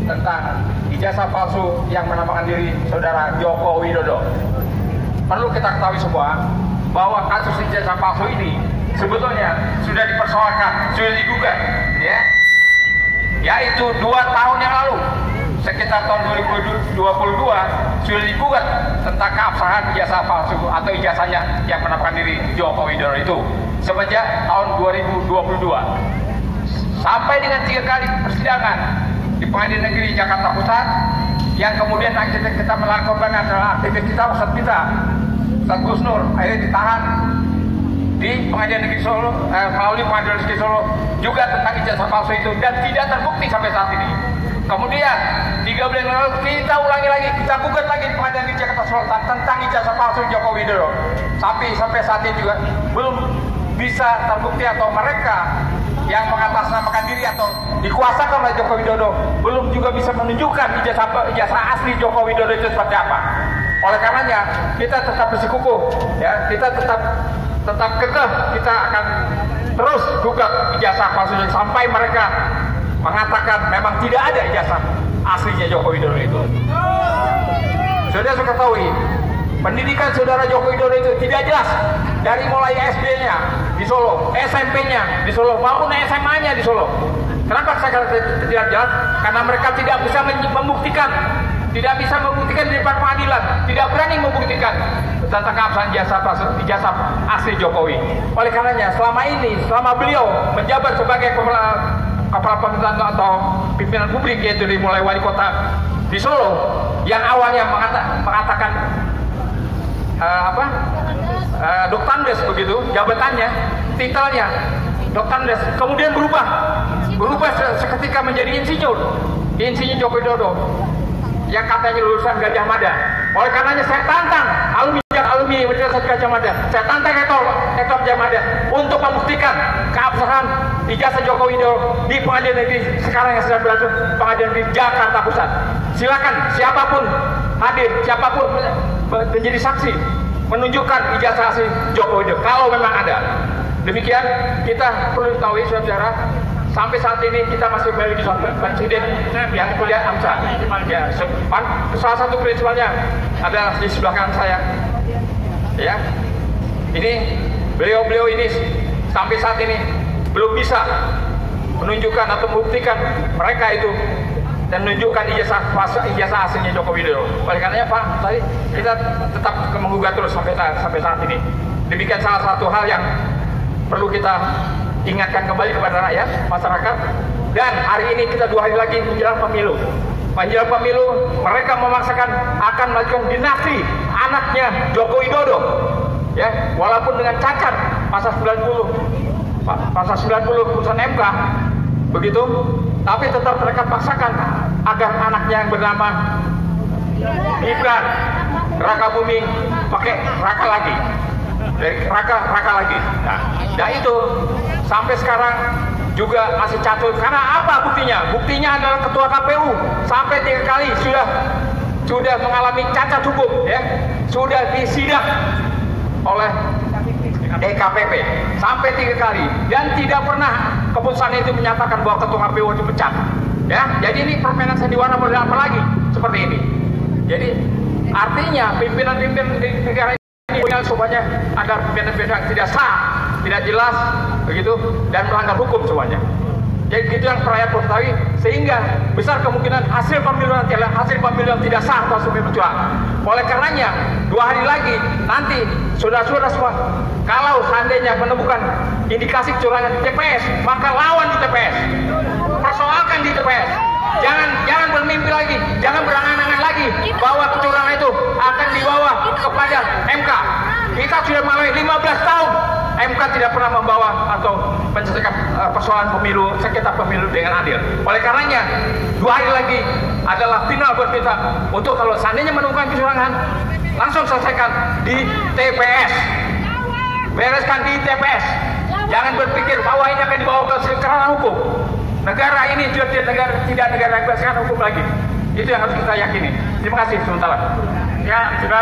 tentang ijazah palsu yang menamakan diri saudara Joko Widodo. Perlu kita ketahui semua bahwa kasus ijazah palsu ini sebetulnya sudah dipersoalkan, sudah digugat, ya, yaitu 2 tahun yang lalu, sekitar tahun 2022 sudah digugat tentang keabsahan ijazah palsu atau ijazahnya yang menamakan diri Joko Widodo itu semenjak tahun 2022 sampai dengan 3 kali persidangan di Pengadilan Negeri Jakarta Pusat, yang kemudian kita melakukan adalah aktivis kita, Ustaz Gus Nur, akhirnya ditahan di Pengadilan Negeri Solo, melalui Pengadilan Negeri Solo juga tentang ijazah palsu itu, dan tidak terbukti sampai saat ini. Kemudian 3 bulan lalu kita ulangi lagi, kita gugat lagi di Pengadilan Negeri Jakarta Selatan tentang ijazah palsu Joko Widodo. Sampai saat ini juga belum bisa terbukti, atau mereka yang mengatasnamakan diri atau dikuasakan oleh Joko Widodo belum juga bisa menunjukkan ijazah asli Joko Widodo itu seperti apa. Oleh karenanya kita tetap bersikukuh, ya, kita tetap kekeh, kita akan terus gugat ijazah palsunya sampai mereka mengatakan memang tidak ada ijazah aslinya Joko Widodo itu. Sudah saya ketahui, pendidikan saudara Joko Widodo itu tidak jelas, dari mulai SD-nya di Solo, SMP-nya di Solo, maupun SMA-nya di Solo. Kenapa saya kata tidak jelas? Karena mereka tidak bisa membuktikan, tidak bisa membuktikan di depan pengadilan, tidak berani membuktikan tentang keabsahan ijazah asli Jokowi. Oleh karenanya, selama beliau menjabat sebagai kepala pemerintahan atau pimpinan publik, yaitu dimulai wali kota di Solo, yang awalnya mengatakan Doktandes begitu jabatannya, titelnya Doktandes, kemudian berubah seketika menjadi insinyur Joko Widodo yang katanya lulusan Gajah Mada. Oleh karenanya saya tantang alumni Universitas Gajah Mada, saya tantang rektor Gajah Mada untuk membuktikan keabsahan ijazah Joko Widodo di Pengadilan Negeri sekarang yang sedang berlangsung, Pengadilan Negeri Jakarta Pusat. Silakan siapapun hadir, siapapun menjadi saksi menunjukkan ijazah asli Joko Widodo kalau memang ada. Demikian kita perlu tahu, saudara, sampai saat ini kita masih memiliki presiden yang kuliah AMSA. Ya, salah satu prinsipalnya adalah di sebelah kanan saya. Ya, ini beliau ini sampai saat ini belum bisa menunjukkan atau membuktikan mereka itu dan menunjukkan ijazah aslinya Joko Widodo. Oleh karenanya Pak, tadi kita tetap menggugat terus sampai saat ini. Demikian salah satu hal yang perlu kita ingatkan kembali kepada rakyat, masyarakat. Dan hari ini kita 2 hari lagi menjelang pemilu. Menjelang pemilu, mereka memaksakan akan melakukan dinasti anaknya Joko Widodo. Ya, walaupun dengan cacat pasal 90 putusan MK begitu, tapi tetap mereka paksakan agar anaknya yang bernama Gibran Raka Buming pakai Raka lagi, dari Raka lagi. Nah itu sampai sekarang juga masih catur. Karena apa buktinya? Buktinya adalah ketua KPU sampai 3 kali sudah mengalami cacat hukum, ya, sudah disidang oleh DKPP sampai 3 kali, dan tidak pernah keputusan itu menyatakan bahwa ketua KPU dipecat. Ya, jadi ini permainan sandiwara model apa lagi seperti ini. Jadi artinya pimpinan di negara ini semuanya ada pimpinan-pimpinan yang tidak sah, tidak jelas begitu, dan melanggar hukum semuanya. Jadi itu yang rakyat perlu ketahui, sehingga besar kemungkinan hasil pemilu nanti adalah hasil pemilu yang tidak sah atau semi berjuang. Oleh karenanya 2 hari lagi nanti saudara-saudara semua, kalau seandainya menemukan indikasi kecurangan di TPS, maka lawan di TPS, persoalkan di TPS. Jangan bermimpi lagi, jangan berangan-angan lagi bahwa kecurangan itu akan dibawa kepada MK. Kita sudah melalui 15 tahun, MK tidak pernah membawa atau menyelesaikan persoalan pemilu, sengketa pemilu dengan adil. Oleh karenanya 2 hari lagi adalah final buat kita untuk kalau seandainya menemukan kecurangan, langsung selesaikan di TPS, bereskan di TPS. Jangan berpikir bahwa ini akan dibawa ke ranah hukum. Negara ini sudah tidak negara berdasarkan hukum lagi. Itu yang harus kita yakini. Terima kasih sementara. Ya, sudah.